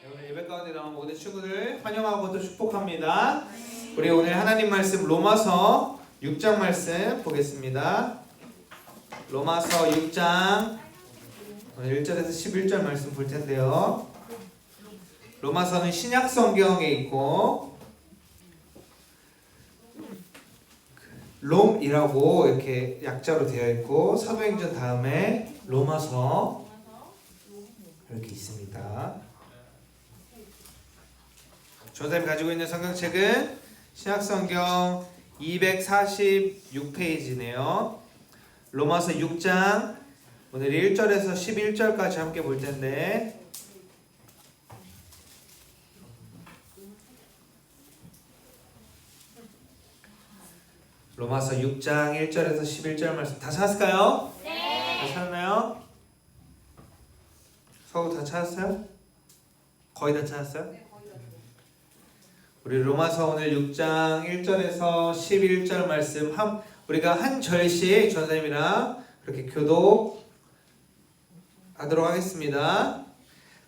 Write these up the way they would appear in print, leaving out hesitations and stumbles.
오늘 예배 가운데 나온 모든 친구들 환영하고 또 축복합니다. 우리 오늘 하나님 말씀 로마서 6장 말씀 보겠습니다. 로마서 6장 오늘 1절에서 11절 말씀 볼 텐데요. 로마서는 신약 성경에 있고 롬이라고 이렇게 약자로 되어 있고 사도행전 다음에 로마서 이렇게 있습니다. 조사님 가지고 있는 성경책은 신약성경 246페이지네요. 로마서 6장 오늘 1절에서 11절까지 함께 볼 텐데 로마서 6장 1절에서 11절 말씀 다 찾았을까요? 네. 다 찾았나요? 서우 다 찾았어요? 거의 다 찾았어요? 네, 거의 다 찾았어요. 우리 로마서 오늘 6장 1절에서 11절 말씀 우리가 한 절씩 전사님이랑 그렇게 교독하도록 하겠습니다.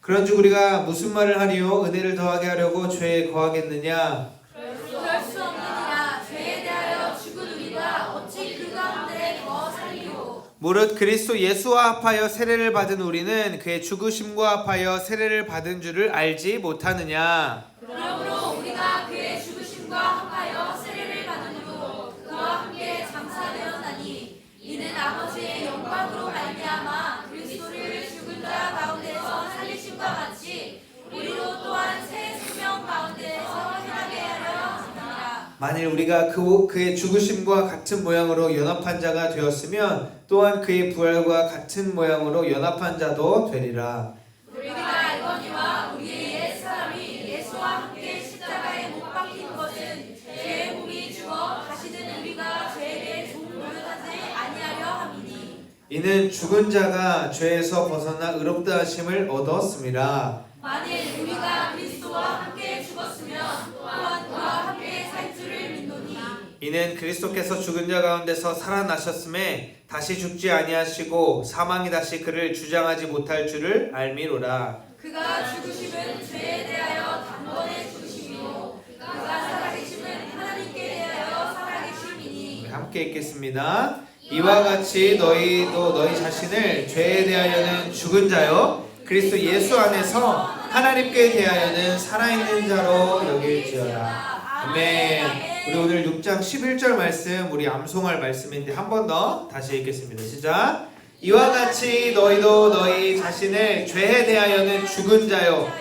그런즉 우리가 무슨 말을 하리요? 은혜를 더하게 하려고 죄에 거하겠느냐? 그럴 수 없느니라. 죄에 대하여 죽은 우리가 어찌 그 가운데 더 살리요? 무릇 그리스도 예수와 합하여 세례를 받은 우리는 그의 죽으심과 합하여 세례를 받은 줄을 알지 못하느냐? 그러므로 우리가 그의 죽으심과 합하여 세례를 받음으로 그와 함께 장사되었나니 이는 아버지의 영광으로 말미암아 그리스도를 죽은 자 가운데서 살리심과 같이 우리도 또한 새 생명 가운데서 행하게 하려 함이라. 만일 우리가 그의 죽으심과 같은 모양으로 연합한 자가 되었으면 또한 그의 부활과 같은 모양으로 연합한 자도 되리라. 우리가 알거니와 우리의 옛 사람이 예수와 함께 십자가에 못 박힌 것은 죄의 몸이 죽어 다시는 우리가 죄에게 종노릇하지 아니하려 함이니 이는 죽은 자가 죄에서 벗어나 의롭다 하심을 얻었음이라. 만일 우리가 그리스도와 함께 죽었으면 또한 그와 함께 살 줄을 믿노니 이는 그리스도께서 죽은 자 가운데서 살아나셨음에 다시 죽지 아니하시고 사망이 다시 그를 주장하지 못할 줄을 알미로라. 그가 죽으심은 죄에 대하여 단번에 죽으심이요 그가 살아계심은 하나님께 대하여 살아계심이니. 함께 읽겠습니다. 이와 같이 너희도 너희 자신을 죄에 대하여는 죽은 자요 그리스도 예수 안에서 하나님께 대하여는 살아있는 자로 여길지어다. 아멘. 우리 오늘 6장 11절 말씀 우리 암송할 말씀인데 한 번 더 다시 읽겠습니다. 시작. 이와 같이 너희도 너희 자신을 죄에 대하여는 죽은 자요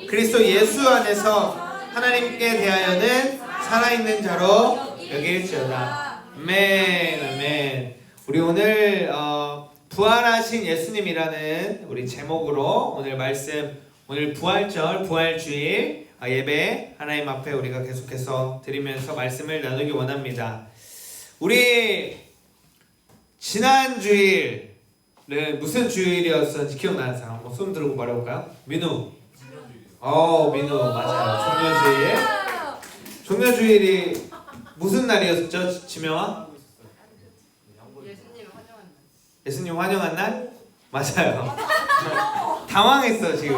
그리스도 예수 안에서 하나님께 대하여는 살아있는 자로 여길지어다. 아멘. 아멘. 우리 오늘 부활하신 예수님이라는 우리 제목으로 오늘 말씀 오늘 부활절 부활주일 예배 하나님 앞에 우리가 계속해서 드리면서 말씀을 나누기 원합니다. 우리 지난 주일은 무슨 주일이었는지 기억나는 사람 한번 손 들고 말해볼까요? 민우. 민우 맞아요. 종려주일. 종려주일이 무슨 날이었죠, 지명아? 예수님 환영한 날? 맞아요. 당황했어 지금.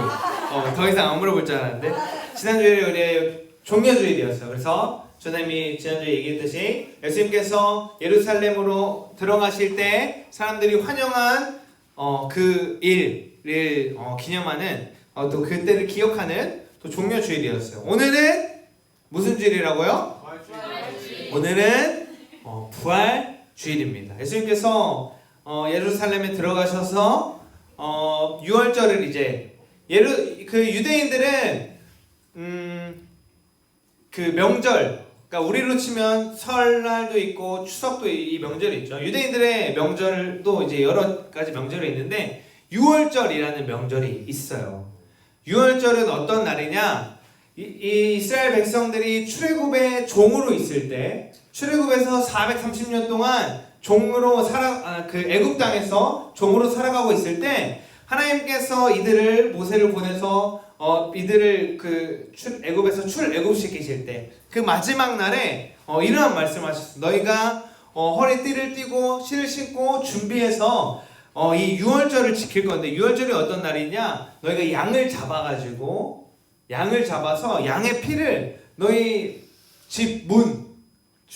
더 이상 안 물어볼 줄 알았는데 지난주에 우리 종려주일이었어요. 그래서 조남이 지난주에 얘기했듯이 예수님께서 예루살렘으로 들어가실 때 사람들이 환영한 그 일을 기념하는 또 그때를 기억하는 또 종려주일이었어요. 오늘은 무슨 주일이라고요? 오늘은 부활주일입니다. 예수님께서 예루살렘에 들어가셔서 6월절을 이제 그 유대인들은 그 명절, 그러니까 우리로 치면 설날도 있고 추석도 이 명절이 있죠. 유대인들의 명절도 이제 여러 가지 명절이 있는데 6월절이라는 명절이 있어요. 6월절은 어떤 날이냐? 이 이스라엘 백성들이 출애굽의 종으로 있을 때 출애굽에서 430년 동안 종으로 그 애굽 땅에서 종으로 살아가고 있을 때 하나님께서 이들을 모세를 보내서 이들을 그 애굽에서 출애굽시키실 때 그 마지막 날에 이러한 말씀하셨어요. 너희가 허리띠를 띠고 실을 신고 준비해서 이 유월절을 지킬 건데 유월절이 어떤 날이냐? 너희가 양을 잡아가지고 양을 잡아서 양의 피를 너희 집 문,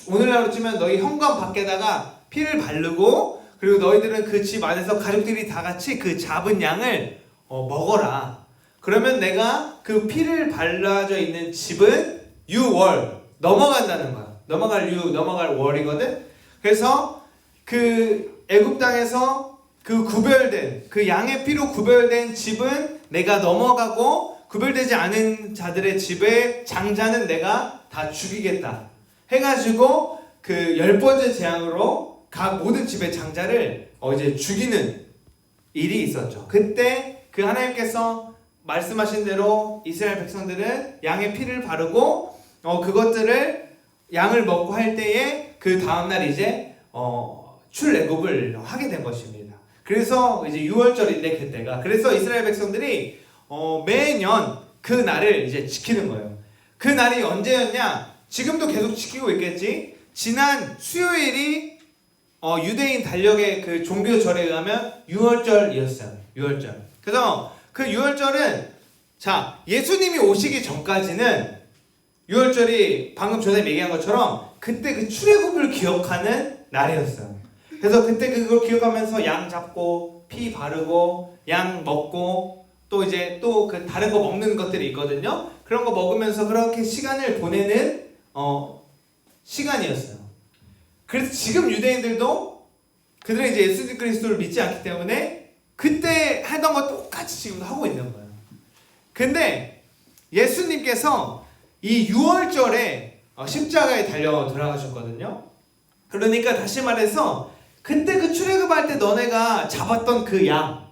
오늘날로 치면 너희 현관 밖에다가 피를 바르고, 그리고 너희들은 그 집 안에서 가족들이 다 같이 그 잡은 양을 먹어라. 그러면 내가 그 피를 발라져 있는 집은 유월 넘어간다는 거야. 넘어갈 월이거든. 그래서 그 애굽 땅에서 그 구별된 그 양의 피로 구별된 집은 내가 넘어가고, 구별되지 않은 자들의 집의 장자는 내가 다 죽이겠다 해가지고 그 10번째 재앙으로 각 모든 집의 장자를 이제 죽이는 일이 있었죠. 그때 그 하나님께서 말씀하신 대로 이스라엘 백성들은 양의 피를 바르고 그것들을 양을 먹고 할 때에 그 다음날 이제 출애굽을 하게 된 것입니다. 그래서 이제 6월절인데 그때가, 그래서 이스라엘 백성들이 매년 그 날을 이제 지키는 거예요. 그 날이 언제였냐? 지금도 계속 지키고 있겠지. 지난 수요일이 유대인 달력의 그 종교절에 의하면 6월절이었어요. 6월절. 그래서 그 6월절은 자, 예수님이 오시기 전까지는 6월절이 방금 전에 얘기한 것처럼 그때 그 출애굽을 기억하는 날이었어요. 그래서 그때 그걸 기억하면서 양 잡고 피 바르고 양 먹고 또 이제 또 그 다른 거 먹는 것들이 있거든요. 그런 거 먹으면서 그렇게 시간을 보내는 시간이었어요. 그래서 지금 유대인들도 그들은 이제 예수 그리스도를 믿지 않기 때문에 그때 하던 거 똑같이 지금도 하고 있는 거예요. 근데 예수님께서 이 6월절에 십자가에 달려 돌아가셨거든요. 그러니까 다시 말해서 그때 그 출애굽할 때 너네가 잡았던 그 양,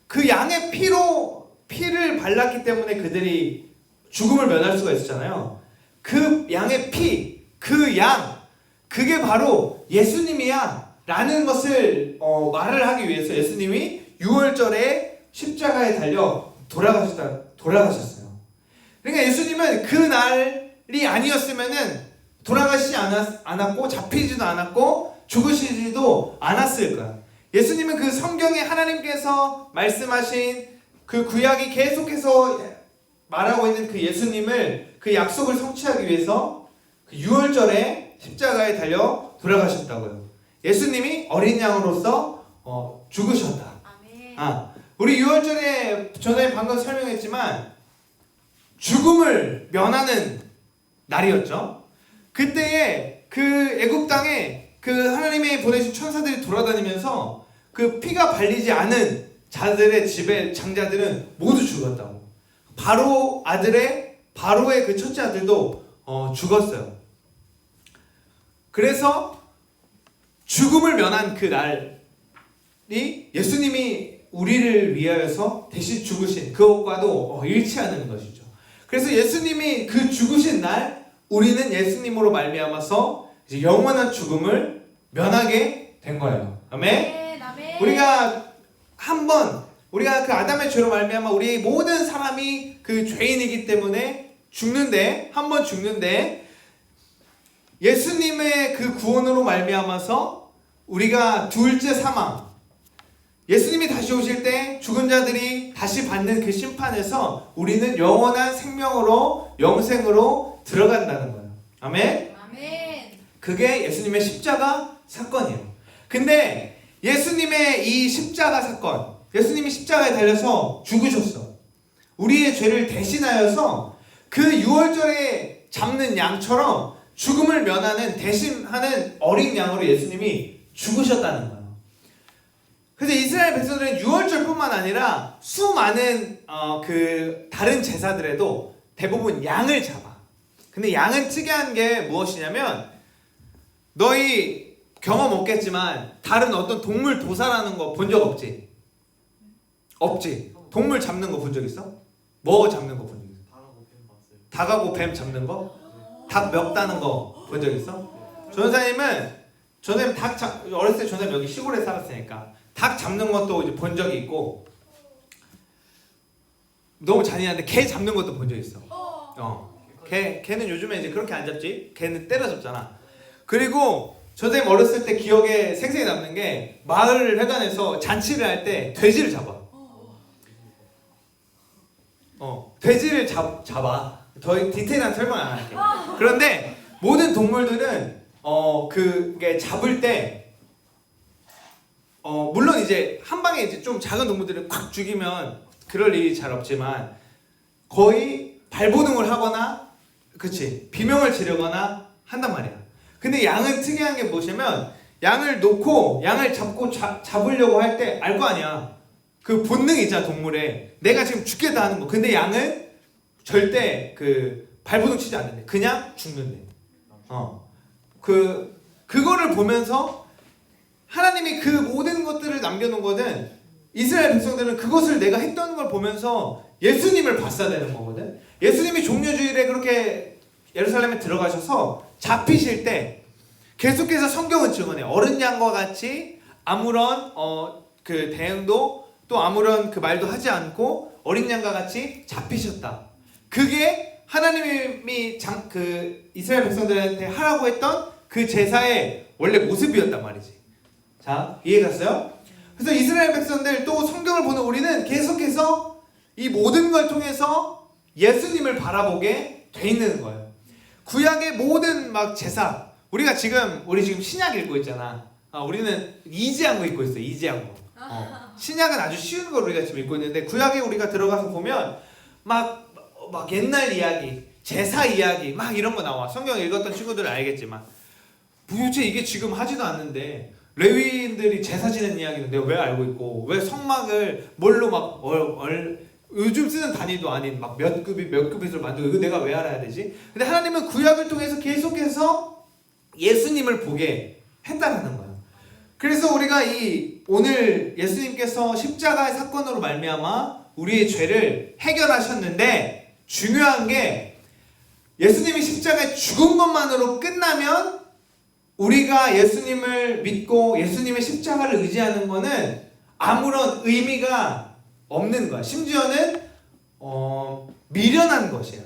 그 양의 피를 발랐기 때문에 그들이 죽음을 면할 수가 있었잖아요. 그 양의 피, 그 양, 그게 바로 예수님이야 라는 것을 말을 하기 위해서 예수님이 6월절에 십자가에 달려 돌아가셨어요. 그러니까 예수님은 그 날이 아니었으면은 돌아가시지 않았고 잡히지도 않았고 죽으시지도 않았을 거야. 예수님은 그 성경에 하나님께서 말씀하신 그 구약이 계속해서 말하고 있는 그 예수님을, 그 약속을 성취하기 위해서 그 6월절에 십자가에 달려 돌아가셨다고요. 예수님이 어린 양으로서 죽으셨다. 아멘. 우리 6월절에 전에 방금 설명했지만 죽음을 면하는 날이었죠. 그때에 그 애굽 땅에 그 하나님이 보내신 천사들이 돌아다니면서 그 피가 발리지 않은 자들의 집의 장자들은 모두 죽었다고. 바로의 그 첫째 아들도 죽었어요. 그래서 죽음을 면한 그 날이 예수님이 우리를 위하여서 대신 죽으신 그것과도 일치하는 것이죠. 그래서 예수님이 그 죽으신 날 우리는 예수님으로 말미암아서 이제 영원한 죽음을 면하게 된 거예요. 아멘. 우리가 그 아담의 죄로 말미암아 우리 모든 사람이 그 죄인이기 때문에 한번 죽는데 예수님의 그 구원으로 말미암아서 우리가 둘째 사망, 예수님이 다시 오실 때 죽은 자들이 다시 받는 그 심판에서 우리는 영원한 생명으로, 영생으로 들어간다는 거예요. 아멘? 아멘. 그게 예수님의 십자가 사건이에요. 근데 예수님의 이 십자가 사건, 예수님이 십자가에 달려서 죽으셨어. 우리의 죄를 대신하여서 그 6월절에 잡는 양처럼 죽음을 면하는, 대신하는 어린 양으로 예수님이 죽으셨다는 거예요. 그래서 이스라엘 백성들은 6월절뿐만 아니라 수많은 그 다른 제사들에도 대부분 양을 잡아. 근데 양은 특이한 게 무엇이냐면, 너희 경험 없겠지만 다른 어떤 동물 도살하는 거 본 적 없지? 없지? 동물 잡는 거 본 적 있어? 뭐 잡는 거 본 적 있어? 닭하고 뱀 잡는 거? 닭 멱 따는 거 본 적 있어? 전사님은 어렸을 때 전사님 여기 시골에 살았으니까 닭 잡는 것도 이제 본 적이 있고, 너무 잔인한데 개 잡는 것도 본 적 있어. 걔는 요즘에 이제 그렇게 안 잡지? 걔는 때려잡잖아. 그리고 전사님 어렸을 때 기억에 생생히 남는 게, 마을 회관에서 잔치를 할 때 돼지를 잡아. 돼지를 잡아. 더 디테일한 설명 안 할게. 그런데 모든 동물들은 그게 잡을 때 물론 이제 한 방에 이제 좀 작은 동물들을 콱 죽이면 그럴 일이 잘 없지만 거의 발버둥을 하거나 그치 비명을 지르거나 한단 말이야. 근데 양은 특이한 게 뭐냐면 양을 놓고 양을 잡고 잡으려고 할 때 알 거 아니야. 그 본능이 있잖아 동물에. 내가 지금 죽겠다 하는 거. 근데 양은 절대 그 발버둥 치지 않는데 그냥 죽는데. 그거를 보면서 하나님이 그 모든 것들을 남겨놓은 거는 이스라엘 백성들은 그것을 내가 했던 걸 보면서 예수님을 봤어야 되는 거거든. 예수님이 종려주일에 그렇게 예루살렘에 들어가셔서 잡히실 때 계속해서 성경은 증언해. 어린 양과 같이 아무런 그 대응도 또 아무런 그 말도 하지 않고 어린 양과 같이 잡히셨다. 그게 하나님이 그 이스라엘 백성들한테 하라고 했던 그 제사의 원래 모습이었단 말이지. 자, 이해갔어요? 그래서 이스라엘 백성들 또 성경을 보는 우리는 계속해서 이 모든 걸 통해서 예수님을 바라보게 돼 있는 거예요. 구약의 모든 막 제사, 우리 지금 신약 읽고 있잖아. 우리는 이지한 거 읽고 있어. 이지한 거. 신약은 아주 쉬운 걸 우리가 지금 읽고 있는데 구약에 우리가 들어가서 보면 막 옛날 이야기, 제사 이야기 막 이런 거 나와. 성경 읽었던 친구들은 알겠지만 도대체 이게 지금 하지도 않는데 레위인들이 제사 지낸 이야기는 내가 왜 알고 있고 왜 성막을 뭘로 막 요즘 쓰는 단위도 아닌 막 몇 급잇을 만들고 이거 내가 왜 알아야 되지? 근데 하나님은 구약을 통해서 계속해서 예수님을 보게 했다는 거예요. 그래서 우리가 오늘 예수님께서 십자가의 사건으로 말미암아 우리의 죄를 해결하셨는데 중요한 게 예수님이 십자가에 죽은 것만으로 끝나면 우리가 예수님을 믿고 예수님의 십자가를 의지하는 거는 아무런 의미가 없는 거야. 심지어는 미련한 것이야.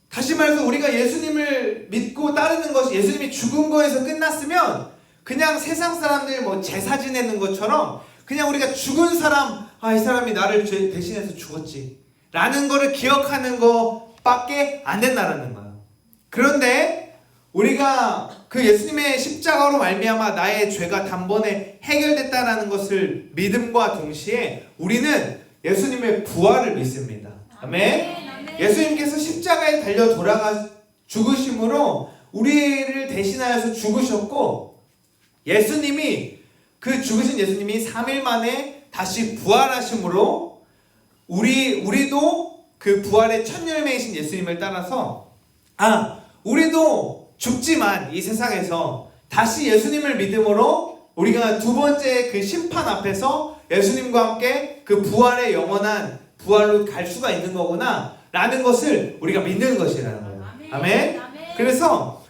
다시 말해서 우리가 예수님을 믿고 따르는 것이 예수님이 죽은 거에서 끝났으면 그냥 세상 사람들 뭐 제사 지내는 것처럼 그냥 우리가 죽은 사람, 이 사람이 나를 대신해서 죽었지 라는 거를 기억하는 것밖에 안 된다라는 거야. 그런데 우리가 그 예수님의 십자가로 말미암아 나의 죄가 단번에 해결됐다라는 것을 믿음과 동시에 우리는 예수님의 부활을 믿습니다. 아멘. 예수님께서 십자가에 달려 돌아가 죽으심으로 우리를 대신하여서 죽으셨고 예수님이 그 죽으신 예수님이 3일 만에 다시 부활하심으로 우리도 그 부활의 첫 열매이신 예수님을 따라서 우리도 죽지만 이 세상에서 다시 예수님을 믿음으로 우리가 두 번째 그 심판 앞에서 예수님과 함께 그 부활의 영원한 부활로 갈 수가 있는 거구나 라는 것을 우리가 믿는 것이라는 거예요. 아멘. 그래서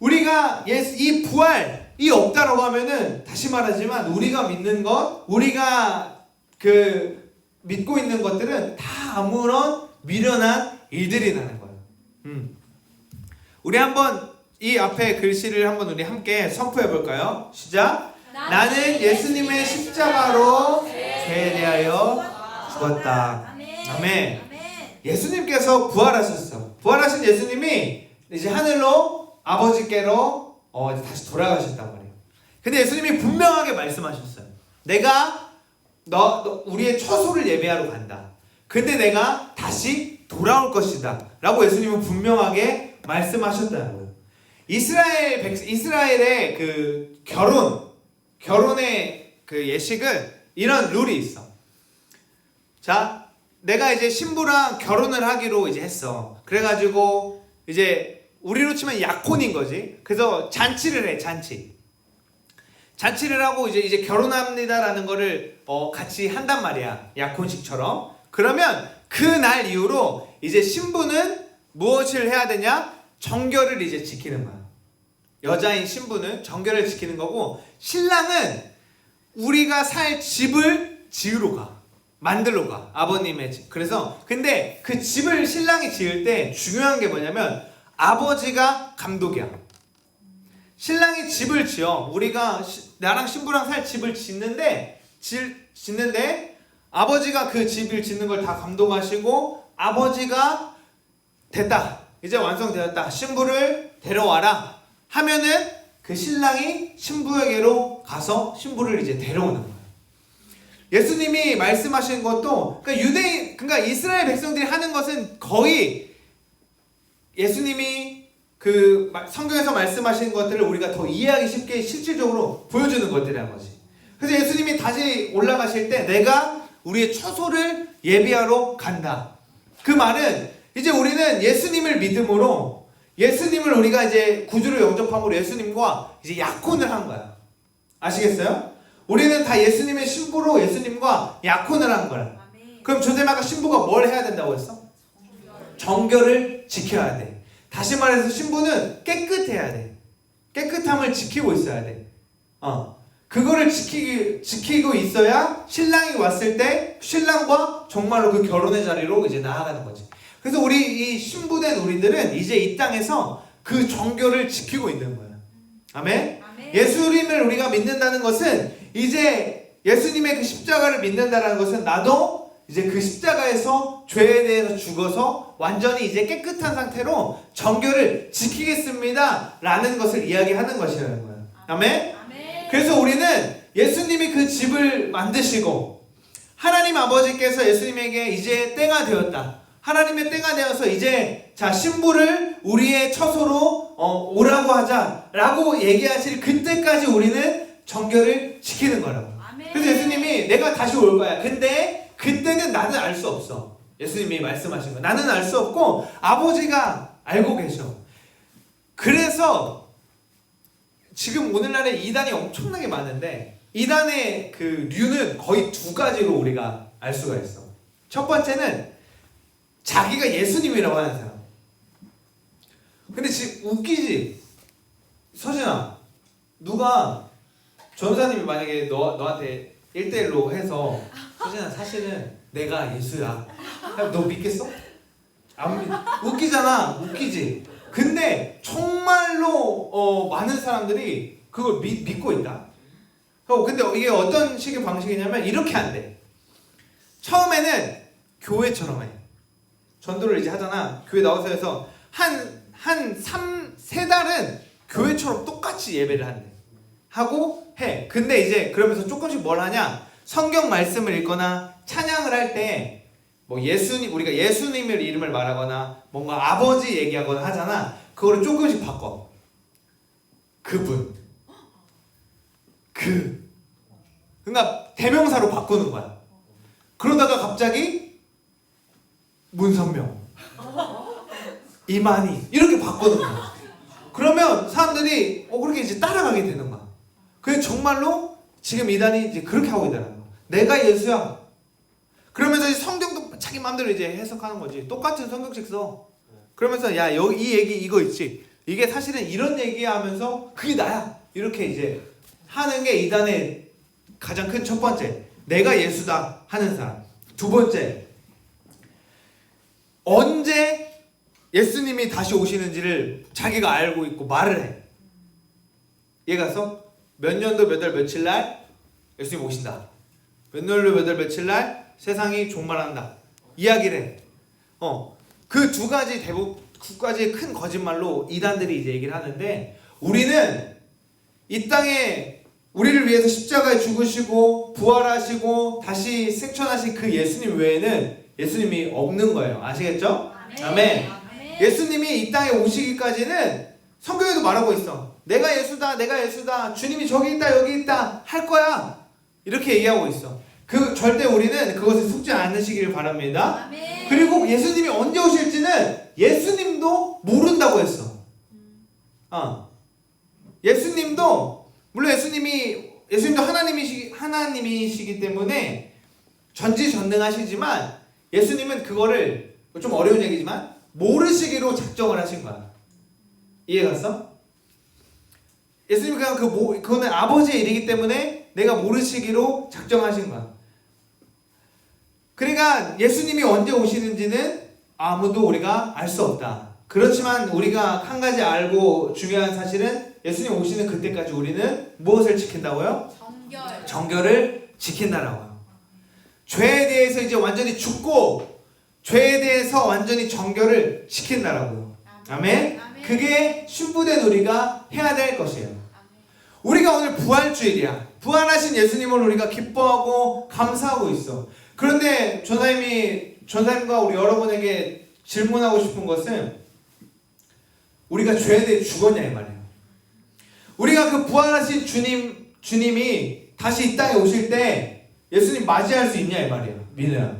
우리가 이 부활이 없다라고 하면은 다시 말하지만 우리가 믿는 것, 우리가 그 믿고 있는 것들은 다 아무런 미련한 일들이라는 거예요. 우리 한번 이 앞에 글씨를 한번 우리 함께 선포해 볼까요? 시작. 나는 예수님의 십자가로 죄에 대하여 죽었다. 아멘. 예수님께서 부활하셨어. 부활하신 예수님이 이제 하늘로 아버지께로 다시 돌아가셨단 말이에요. 근데 예수님이 분명하게 말씀하셨어요. 내가 우리의 처소를 예배하러 간다. 근데 내가 다시 돌아올 것이다. 라고 예수님은 분명하게 말씀하셨다는 거예요. 이스라엘의 그 결혼의 그 예식은 이런 룰이 있어. 자, 내가 이제 신부랑 결혼을 하기로 이제 했어. 그래가지고 이제 우리로 치면 약혼인 거지. 그래서 잔치를 해, 잔치를 하고 이제 결혼합니다라는 거를 같이 한단 말이야. 약혼식처럼. 그러면 그 날 이후로 이제 신부는 무엇을 해야 되냐? 정결을 이제 지키는 거야. 여자인 신부는 정결을 지키는 거고 신랑은 우리가 살 집을 지으러 가. 만들러 가. 아버님의 집. 그래서 근데 그 집을 신랑이 지을 때 중요한 게 뭐냐면 아버지가 감독이야. 신랑이 집을 지어. 우리가 나랑 신부랑 살 집을 짓는데 아버지가 그 집을 짓는 걸 다 감독하시고 아버지가 됐다, 이제 완성되었다, 신부를 데려와라 하면은 그 신랑이 신부에게로 가서 신부를 이제 데려오는 거예요. 예수님이 말씀하신 것도 그러니까 이스라엘 백성들이 하는 것은 거의 예수님이 그 성경에서 말씀하신 것들을 우리가 더 이해하기 쉽게 실질적으로 보여주는 것들이라는 거지. 그래서 예수님이 다시 올라가실 때 내가 우리의 처소를 예비하러 간다. 그 말은 이제 우리는 예수님을 믿음으로 예수님을 우리가 이제 구주로 영접함으로 예수님과 이제 약혼을 한 거야. 아시겠어요? 우리는 다 예수님의 신부로 예수님과 약혼을 한 거야. 그럼 조제마가 신부가 뭘 해야 된다고 했어? 정결을 지켜야 돼. 다시 말해서 신부는 깨끗해야 돼. 깨끗함을 지키고 있어야 돼. 그거를 지키고 있어야 신랑이 왔을 때 신랑과 정말로 그 결혼의 자리로 이제 나아가는 거지. 그래서 우리 이 신부된 우리들은 이제 이 땅에서 그 정결을 지키고 있는 거예요. 아멘? 예수님을 우리가 믿는다는 것은 이제 예수님의 그 십자가를 믿는다는 것은 나도 이제 그 십자가에서 죄에 대해서 죽어서 완전히 이제 깨끗한 상태로 정결을 지키겠습니다 라는 것을 이야기하는 것이라는 거예요. 아멘? 그래서 우리는 예수님이 그 집을 만드시고 하나님 아버지께서 예수님에게 이제 때가 되었다, 하나님의 때가 되어서 이제 자 신부를 우리의 처소로 오라고 하자라고 얘기하실 그때까지 우리는 정결을 지키는 거라고. 그래서 예수님이 내가 다시 올 거야. 근데 그때는 나는 알 수 없어. 예수님이 말씀하신 거 나는 알 수 없고 아버지가 알고 계셔. 그래서 지금 오늘날에 이단이 엄청나게 많은데 이단의 그 류는 거의 두 가지로 우리가 알 수가 있어. 첫 번째는 자기가 예수님이라고 하는 사람. 근데 지금 웃기지? 서진아, 누가 전사님이 만약에 너한테 1대1로 해서 서진아 사실은 내가 예수야, 너 믿겠어? 안 믿. 웃기잖아. 웃기지? 근데 정말로 많은 사람들이 그걸 믿고 있다. 근데 이게 어떤 식의 방식이냐면 이렇게 안 돼. 처음에는 교회처럼 해. 전도를 이제 하잖아. 교회 나와서 해서 세 달은 교회처럼 똑같이 예배를 한대. 하고 해. 근데 이제 그러면서 조금씩 뭘 하냐? 성경 말씀을 읽거나 찬양을 할 때 뭐 우리가 예수님의 이름을 말하거나 뭔가 아버지 얘기하거나 하잖아. 그거를 조금씩 바꿔. 그분. 그러니까 대명사로 바꾸는 거야. 그러다가 갑자기 문선명, 이만희 이렇게 바꾸는 거야. 그러면 사람들이 그렇게 이제 따라가게 되는 거야. 그게 정말로 지금 이단이 이제 그렇게 하고 있다는 거야. 내가 예수야. 그러면서 이제 성경도 자기 마음대로 이제 해석하는 거지. 똑같은 성경책 써. 그러면서 야 여기 이 얘기 이거 있지. 이게 사실은 이런 얘기하면서 그게 나야. 이렇게 이제 하는 게 이단의 가장 큰 첫 번째. 내가 예수다 하는 사람. 두 번째. 언제 예수님이 다시 오시는지를 자기가 알고 있고 말을 해. 얘가서 몇 년도 몇 월 며칠 날 예수님 오신다. 몇 년도 몇 월 며칠 날 세상이 종말한다. 이야기를 해. 그 두 가지 두 가지의 큰 거짓말로 이단들이 이제 얘기를 하는데 우리는 이 땅에 우리를 위해서 십자가에 죽으시고 부활하시고 다시 승천하신 그 예수님 외에는 예수님이 없는 거예요. 아시겠죠? 아멘. 예수님이 이 땅에 오시기까지는 성경에도 말하고 있어. 내가 예수다, 내가 예수다. 주님이 저기 있다, 여기 있다 할 거야. 이렇게 얘기하고 있어. 절대 우리는 그것을 속지 않으시기를 바랍니다. 아멘. 그리고 예수님이 언제 오실지는 예수님도 모른다고 했어. 예수님도 물론 예수님도 하나님이시기 때문에 전지전능하시지만 예수님은 그거를 좀 어려운 얘기지만 모르시기로 작정을 하신 거야. 이해갔어? 예수님이 그냥 그거는 아버지의 일이기 때문에 내가 모르시기로 작정하신 거야. 그러니까 예수님이 언제 오시는지는 아무도 우리가 알 수 없다. 그렇지만 우리가 한 가지 알고 중요한 사실은 예수님 오시는 그때까지 우리는 무엇을 지킨다고요? 정결을 지킨다라고요. 죄에 대해서 이제 완전히 죽고 죄에 대해서 완전히 정결을 시킨다라고요. 아멘. 그게 신부된 우리가 해야 될 것이에요. 우리가 오늘 부활주일이야. 부활하신 예수님을 우리가 기뻐하고 감사하고 있어. 그런데 전사님과 우리 여러분에게 질문하고 싶은 것은 우리가 죄에 대해 죽었냐 이 말이에요. 우리가 그 부활하신 주님이 다시 이 땅에 오실 때 예수님 맞이할 수 있냐 이 말이에요. 믿으라.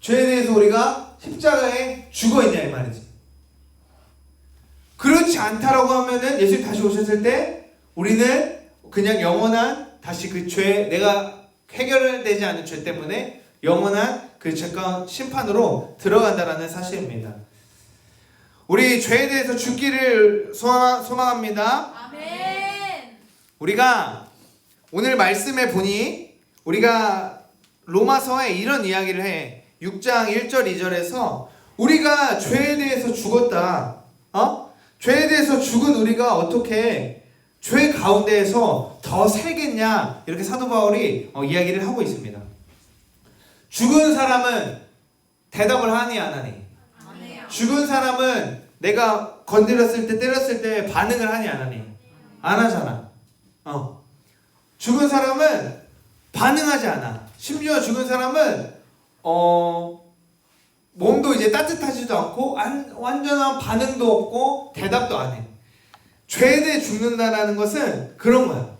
죄에 대해서 우리가 십자가에 죽어 있냐 이 말이지. 그렇지 않다라고 하면은 예수님 다시 오셨을 때 우리는 그냥 영원한 다시 그 죄, 내가 해결되지 않은 죄 때문에 영원한 그 죄가 심판으로 들어간다라는 사실입니다. 우리 죄에 대해서 죽기를 소망합니다. 아멘. 우리가 오늘 말씀에 보니 우리가 로마서에 이런 이야기를 해. 6장 1절 2절에서 우리가 죄에 대해서 죽었다. 죄에 대해서 죽은 우리가 어떻게 죄 가운데에서 더 살겠냐, 이렇게 사도 바울이 이야기를 하고 있습니다. 죽은 사람은 대답을 하니 안 하니? 안 해요. 죽은 사람은 내가 건드렸을 때 때렸을 때 반응을 하니 안 하니? 안 하잖아. 죽은 사람은 반응하지 않아. 심지어 죽은 사람은 몸도 이제 따뜻하지도 않고 완전한 반응도 없고 대답도 안 해. 죄에 대해 죽는다라는 것은 그런 거야.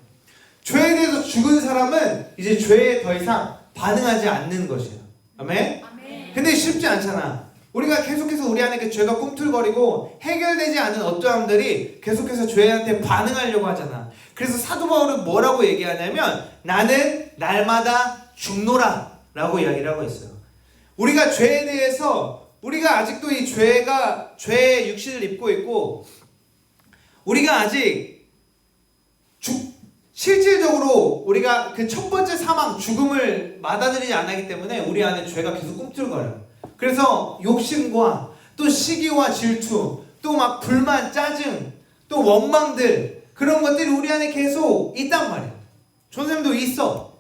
죄에 대해서 죽은 사람은 이제 죄에 더 이상 반응하지 않는 것이야. 아멘? 아멘. 근데 쉽지 않잖아. 우리가 계속해서 우리 안에 그 죄가 꿈틀거리고 해결되지 않은 어떠함들이 계속해서 죄한테 반응하려고 하잖아. 그래서 사도 바울은 뭐라고 얘기하냐면 나는 날마다 죽노라 라고 이야기를 하고 있어요. 우리가 죄에 대해서 우리가 아직도 이 죄의 육신을 입고 있고 우리가 아직 실질적으로 우리가 그 첫 번째 사망 죽음을 받아들이지 않았기 때문에 우리 안에 죄가 계속 꿈틀거려요. 그래서 욕심과 또 시기와 질투 또 막 불만 짜증 또 원망들 그런 것들이 우리 안에 계속 있단 말이야. 존쌤도 있어.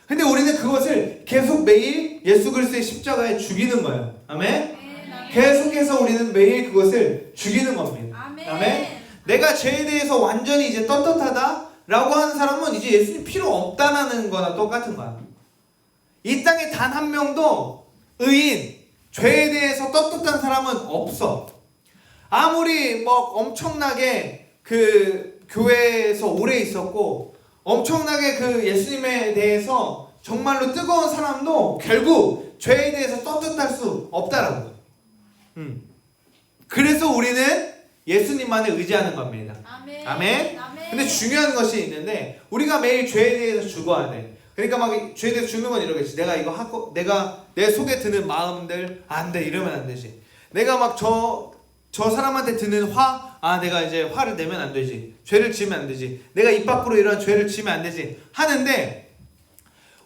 근데 우리는 그것을 계속 매일 예수 그리스도의 십자가에 죽이는 거예요. 아멘? 계속해서 우리는 매일 그것을 죽이는 겁니다. 아멘? 내가 죄에 대해서 완전히 이제 떳떳하다 라고 하는 사람은 이제 예수님 필요 없다는 거나 똑같은 거야. 이 땅에 단 한 명도 의인, 죄에 대해서 떳떳한 사람은 없어. 아무리 뭐 엄청나게 그 교회에서 오래 있었고 엄청나게 그 예수님에 대해서 정말로 뜨거운 사람도 결국 죄에 대해서 떳떳할 수 없다라고. 그래서 우리는 예수님만을 의지하는 겁니다. 아멘. 아멘. 근데 중요한 것이 있는데 우리가 매일 죄에 대해서 죽어야 돼. 그러니까 막 죄에 대해서 죽는 건 이러겠지. 내가 이거 하고 내가 내 속에 드는 마음들 안 돼. 이러면 안 되지. 내가 막 저 사람한테 드는 내가 이제 화를 내면 안 되지. 죄를 지으면 안 되지. 내가 입 밖으로 이런 죄를 지으면 안 되지. 하는데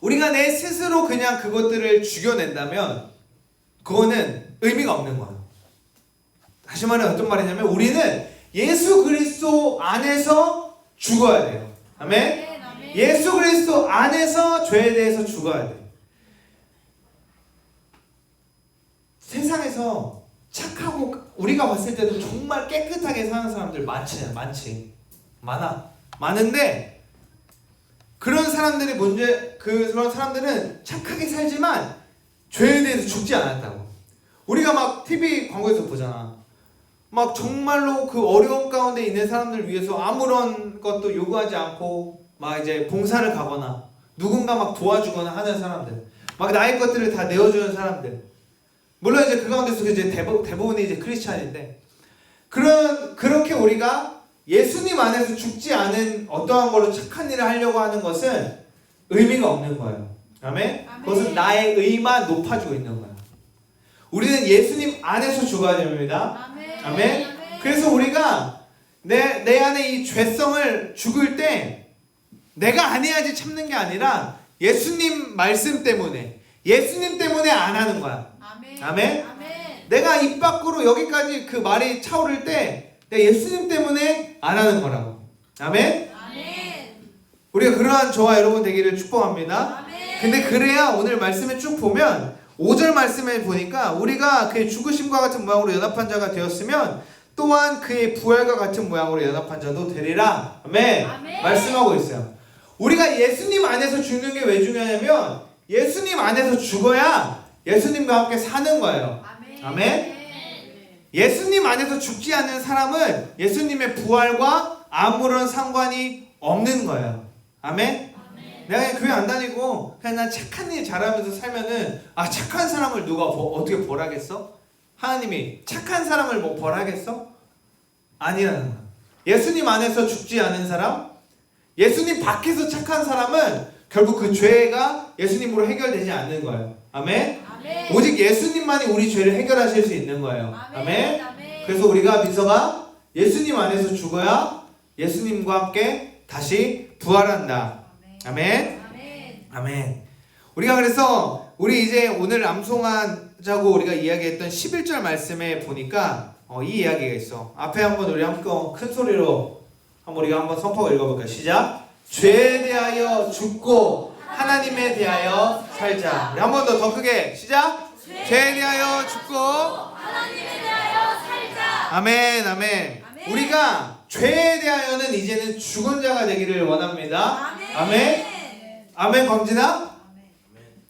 우리가 내 스스로 그냥 그것들을 죽여낸다면 그거는 의미가 없는 거야. 다시 말해 어떤 말이냐면 우리는 예수 그리스도 안에서 죽어야 돼요. 아멘? 예수 그리스도 안에서 죄에 대해서 죽어야 돼. 세상에서 착하고 우리가 봤을 때도 정말 깨끗하게 사는 사람들 많은데 그런 사람들이 그런 사람들은 착하게 살지만 죄에 대해서 죽지 않았다고. 우리가 막 TV 광고에서 보잖아. 막 정말로 그 어려움 가운데 있는 사람들 위해서 아무런 것도 요구하지 않고 막 이제 봉사를 가거나 누군가 막 도와주거나 하는 사람들, 막 나의 것들을 다 내어주는 사람들. 물론 이제 그 가운데서 이제 대부분이 이제 크리스찬인데 그렇게 우리가 예수님 안에서 죽지 않은 어떠한 걸로 착한 일을 하려고 하는 것은 의미가 없는 거예요. 아멘? 그것은 나의 의만 높아지고 있는 거야. 우리는 예수님 안에서 죽어야 됩니다. 아멘? 그래서 우리가 내 안에 이 죄성을 죽을 때 내가 안 해야지 참는 게 아니라 예수님 말씀 때문에 안 하는 거야. 아멘? 내가 입 밖으로 여기까지 그 말이 차오를 때 내가 예수님 때문에 안 하는 거라고. 아멘? 우리가 그러한 저와 여러분 되기를 축복합니다. 아멘. 근데 그래야 오늘 말씀에 쭉 보면 5절 말씀에 보니까 우리가 그의 죽으심과 같은 모양으로 연합한 자가 되었으면 또한 그의 부활과 같은 모양으로 연합한 자도 되리라. 아멘. 아멘. 말씀하고 있어요. 우리가 예수님 안에서 죽는 게 왜 중요하냐면 예수님 안에서 죽어야 예수님과 함께 사는 거예요. 아멘. 아멘. 예수님 안에서 죽지 않는 사람은 예수님의 부활과 아무런 상관이 없는 거예요. 아멘. 내가 그냥 교회 안 다니고 그냥 난 착한 일 잘하면서 살면은 착한 사람을 누가 어떻게 벌하겠어? 하나님이 착한 사람을 뭐 벌하겠어? 아니라는 거야. 예수님 안에서 죽지 않은 사람, 예수님 밖에서 착한 사람은 결국 그 죄가 예수님으로 해결되지 않는 거예요. 아멘. 아멘. 오직 예수님만이 우리 죄를 해결하실 수 있는 거예요. 아멘. 아멘. 그래서 우리가 민서가 예수님 안에서 죽어야 예수님과 함께 다시 부활한다. 아멘. 아멘. 아멘. 우리가 그래서 우리 이제 오늘 암송하자고 우리가 이야기했던 11절 말씀에 보니까 이 이야기가 있어. 앞에 한번 우리 함께 큰 소리로 우리가 한번 선포 읽어볼까요? 시작. 죄에 대하여 죽고 하나님에 대하여 살자. 우리 한 번 더 크게 시작. 죄에 대하여 죽고 하나님에 대하여 살자. 아멘. 아멘. 아멘. 우리가 죄에 대하여는 이제는 죽은 자가 되기를 원합니다. 아멘. 아멘. 광진아.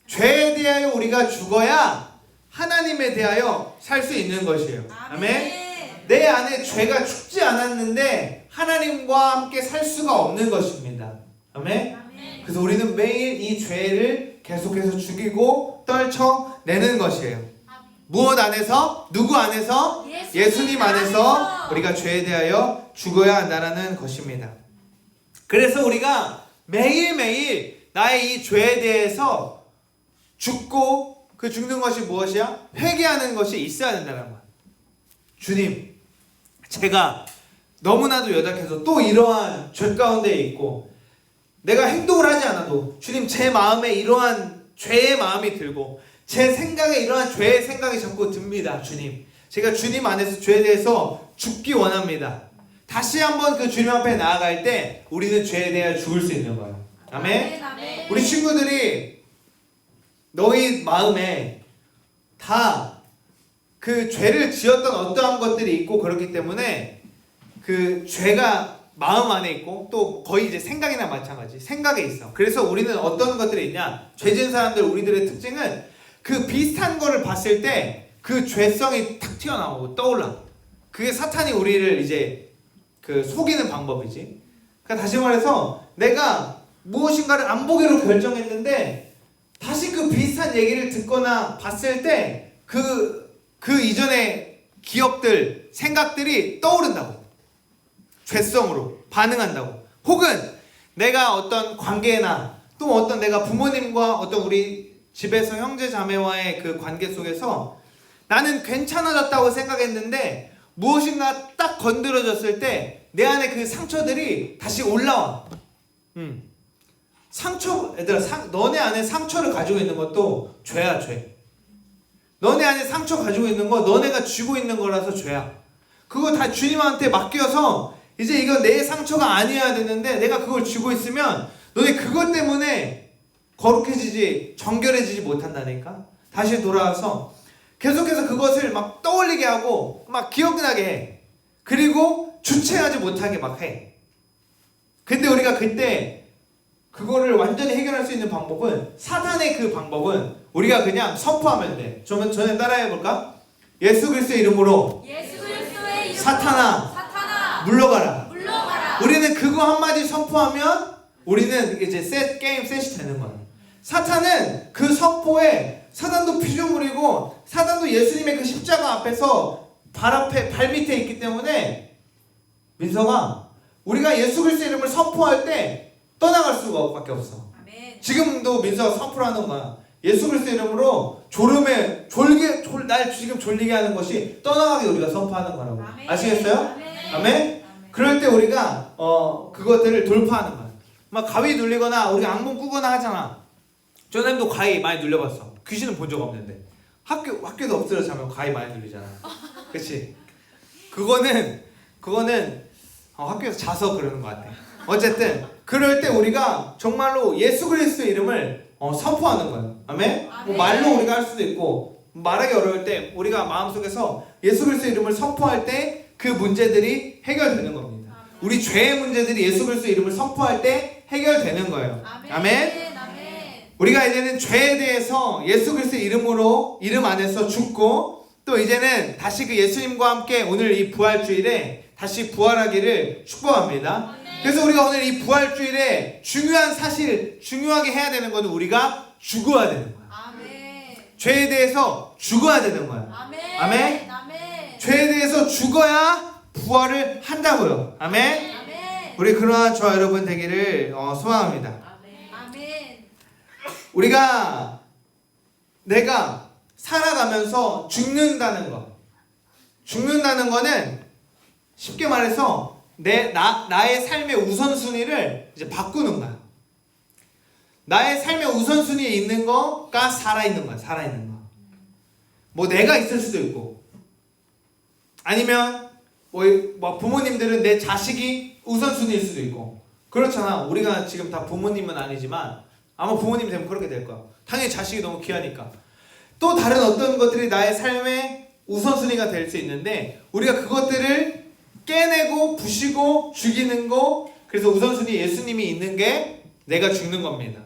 죄에 대하여 우리가 죽어야 하나님에 대하여 살 수 있는 것이에요. 아멘. 내 안에 죄가 죽지 않았는데 하나님과 함께 살 수가 없는 것입니다. 아멘. 그래서 우리는 매일 이 죄를 계속해서 죽이고 떨쳐내는 것이에요. 무엇 안에서? 누구 안에서? 예수님 안에서 우리가 죄에 대하여 죽어야 한다는 것입니다. 그래서 우리가 매일매일 나의 이 죄에 대해서 죽고 그 죽는 것이 무엇이야? 회개하는 것이 있어야 된다는 거야. 주님, 제가 너무나도 연약해서 또 이러한 죄 가운데 있고 내가 행동을 하지 않아도 주님 제 마음에 이러한 죄의 마음이 들고 제 생각에 이러한 죄의 생각이 자꾸 듭니다. 주님, 제가 주님 안에서 죄에 대해서 죽기 원합니다. 다시 한번 그 주님 앞에 나아갈 때 우리는 죄에 대해 죽을 수 있는 거예요. 아멘. 우리 친구들이 너희 마음에 다 그 죄를 지었던 어떠한 것들이 있고 그렇기 때문에 그 죄가 마음 안에 있고 또 거의 이제 생각이나 마찬가지 생각에 있어. 그래서 우리는 어떤 것들이 있냐, 죄 지은 사람들 우리들의 특징은 그 비슷한 거를 봤을 때 그 죄성이 탁 튀어나오고 떠올라. 그게 사탄이 우리를 이제 그 속이는 방법이지. 그러니까 다시 말해서 내가 무엇인가를 안 보기로 결정했는데 다시 그 비슷한 얘기를 듣거나 봤을 때 그 이전의 기억들, 생각들이 떠오른다고. 죄성으로 반응한다고. 혹은 내가 어떤 관계나 또 어떤 내가 부모님과 어떤 우리 집에서 형제 자매와의 그 관계 속에서 나는 괜찮아졌다고 생각했는데 무엇인가 딱 건드려졌을 때 내 안에 그 상처들이 다시 올라와. 상처, 얘들아, 너네 안에 상처를 가지고 있는 것도 죄야, 죄. 너네 안에 상처 가지고 있는 거 너네가 쥐고 있는 거라서 죄야. 그거 다 주님한테 맡겨서 이제 이거 내 상처가 아니어야 되는데 내가 그걸 쥐고 있으면 너네 그것 때문에 거룩해지지, 정결해지지 못한다니까. 다시 돌아와서 계속해서 그것을 막 떠올리게 하고 막 기억나게 해. 그리고 주체하지 못하게 막 해. 근데 우리가 그때 그거를 완전히 해결할 수 있는 방법은, 사단의 그 방법은 우리가 그냥 선포하면 돼. 전에 따라해볼까? 예수 그리스도의 이름으로 사탄아 물러가라. 우리는 그거 한마디 선포하면 우리는 이제 게임 셋이 되는 거야. 사탄은 그 선포에 사단도 피조물이고 사단도 예수님의 그 십자가 앞에서 발 밑에 있기 때문에 민서가 우리가 예수 그리스도의 이름을 선포할 때 떠나갈 수밖에 없어. 아멘. 지금도 민서가 선포를 하는 거야. 예수 그리스도의 이름으로 날 지금 졸리게 하는 것이 떠나가게 우리가 선포하는 거라고. 아멘. 아시겠어요? 아멘. 아멘? 그럴 때 우리가 그것들을 돌파하는 거야. 막 가위 눌리거나 우리가 악몽 꾸거나 하잖아. 전에도 가위 많이 눌려봤어. 귀신은 본 적 없는데 학교도 엎드려 자면 가위 많이 눌리잖아. 그치? 그거는 학교에서 자서 그러는 것 같아. 어쨌든 그럴 때 우리가 정말로 예수 그리스도의 이름을 선포하는 거예요. 아멘? 뭐 말로 우리가 할 수도 있고 말하기 어려울 때 우리가 마음속에서 예수 그리스도의 이름을 선포할 때 그 문제들이 해결되는 겁니다. 우리 죄의 문제들이 예수 그리스도의 이름을 선포할 때 해결되는 거예요. 아멘? 우리가 이제는 죄에 대해서 예수 그리스도의 이름 안에서 죽고 또 이제는 다시 그 예수님과 함께 오늘 이 부활주일에 다시 부활하기를 축복합니다. 그래서 우리가 오늘 이 부활주일에 중요한 사실, 중요하게 해야 되는 것은 우리가 죽어야 되는 거예요. 죄에 대해서 죽어야 되는 거예요. 아멘? 죄에 대해서 죽어야 부활을 한다고요. 아멘? 우리 그러한 저와 여러분 되기를 소망합니다. 우리가 내가 살아가면서 죽는다는 거는 쉽게 말해서 나의 삶의 우선순위를 이제 바꾸는 거야. 나의 삶의 우선순위에 있는 거가 살아있는 거야. 살아있는 거. 뭐 내가 있을 수도 있고 아니면 뭐 부모님들은 내 자식이 우선순위일 수도 있고 그렇잖아. 우리가 지금 다 부모님은 아니지만 아마 부모님 되면 그렇게 될 거야. 당연히 자식이 너무 귀하니까. 또 다른 어떤 것들이 나의 삶의 우선순위가 될 수 있는데 우리가 그것들을 깨내고 부시고 죽이는 거 그래서 우선순위 예수님이 있는 게 내가 죽는 겁니다.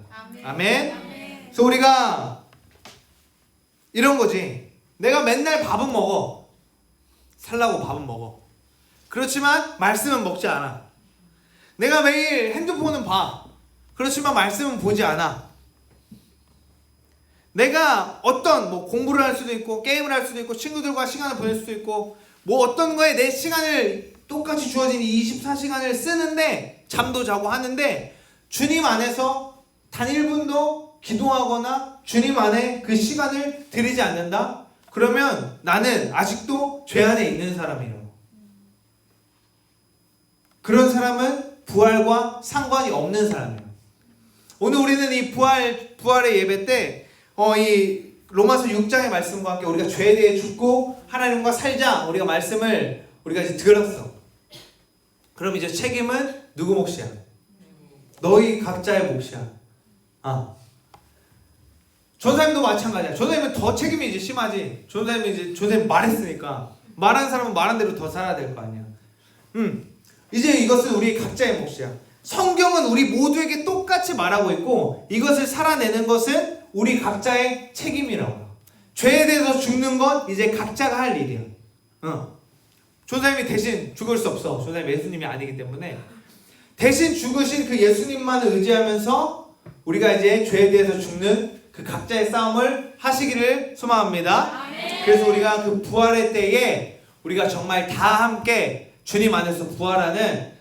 아멘? 그래서 우리가 이런 거지. 내가 맨날 밥은 먹어. 살라고 밥은 먹어. 그렇지만 말씀은 먹지 않아. 내가 매일 핸드폰은 봐. 그렇지만 말씀은 보지 않아. 내가 어떤 뭐 공부를 할 수도 있고 게임을 할 수도 있고 친구들과 시간을 보낼 수도 있고 뭐 어떤 거에 내 시간을 똑같이 주어진 24시간을 쓰는데 잠도 자고 하는데 주님 안에서 단 1분도 기도하거나 주님 안에 그 시간을 들이지 않는다? 그러면 나는 아직도 죄 안에 있는 사람이에요. 그런 사람은 부활과 상관이 없는 사람이에요. 오늘 우리는 이 부활의 예배 때 이 로마서 6장의 말씀과 함께 우리가 죄에 대해 죽고 하나님과 살자 우리가 말씀을 우리가 이제 들었어. 그럼 이제 책임은 누구 몫이야? 너희 각자의 몫이야. 전사님도 마찬가지야. 전사님은 더 책임이 이제 심하지. 전사님 말했으니까 말한 사람은 말한 대로 더 살아야 될 거 아니야. 이제 이것은 우리 각자의 몫이야. 성경은 우리 모두에게 똑같이 말하고 있고 이것을 살아내는 것은 우리 각자의 책임이라고요. 죄에 대해서 죽는 건 이제 각자가 할 일이야. 전사님이 대신 죽을 수 없어. 전사님 예수님이 아니기 때문에 대신 죽으신 그 예수님만을 의지하면서 우리가 이제 죄에 대해서 죽는 그 각자의 싸움을 하시기를 소망합니다. 그래서 우리가 그 부활의 때에 우리가 정말 다 함께 주님 안에서 부활하는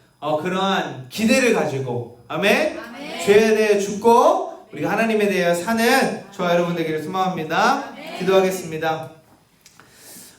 그러한 기대를 가지고 아멘? 죄에 대해 죽고 우리가 하나님에 대해 사는 저와 여러분 되기를 소망합니다. 기도하겠습니다.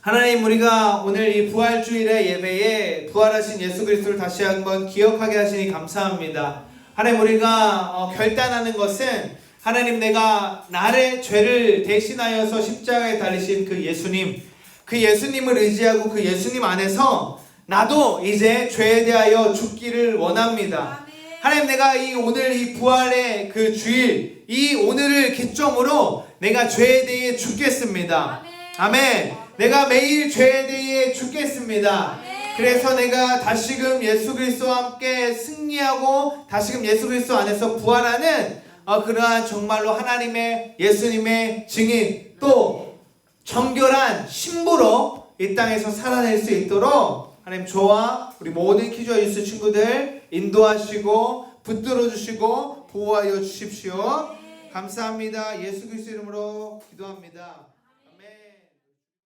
하나님, 우리가 오늘 이 부활주일의 예배에 부활하신 예수 그리스도를 다시 한번 기억하게 하시니 감사합니다. 하나님, 우리가 결단하는 것은 하나님, 내가 나의 죄를 대신하여서 십자가에 달리신 그 예수님, 그 예수님을 의지하고 그 예수님 안에서 나도 이제 죄에 대하여 죽기를 원합니다. 하나님, 내가 오늘 이 부활의 그 주일, 이 오늘을 기점으로 내가 죄에 대해 죽겠습니다. 아멘. 내가 매일 죄에 대해 죽겠습니다. 그래서 내가 다시금 예수 그리스도와 함께 승리하고 다시금 예수 그리스도 안에서 부활하는 그러한 정말로 하나님의 예수님의 증인 또 정결한 신부로 이 땅에서 살아낼 수 있도록 하나님 저와 우리 모든 키즈와 유스 친구들 인도하시고 붙들어 주시고 보호하여 주십시오. 감사합니다. 예수 그리스도 이름으로 기도합니다.